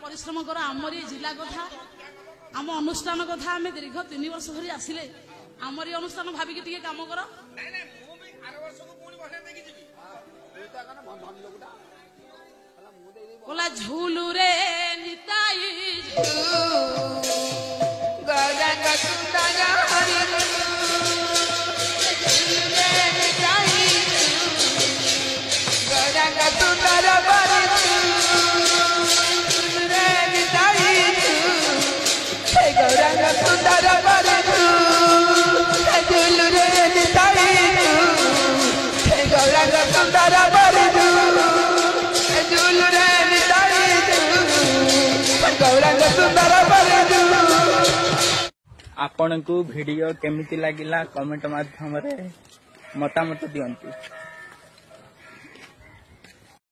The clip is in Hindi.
परिश्रम कर आमर जिला कथा आम अनुष्ठान कथा आम दीर्घ 3 वर्ष धरी आसिले आमरी अनुष्ठान भाविकी टिके काम कर बोला झूलू रे निताई गौरंग सुंदर हरि गौरंग सुंदर हरि गौरंग सुंदर हरि झूलू रे निताई गौरंग सुंदर हरि झूलू रे निताई गौरांग सुंदर परिजु। आपन को वीडियो केमिति लागिला कमेंट माध्यम रे मतामत दियंतु।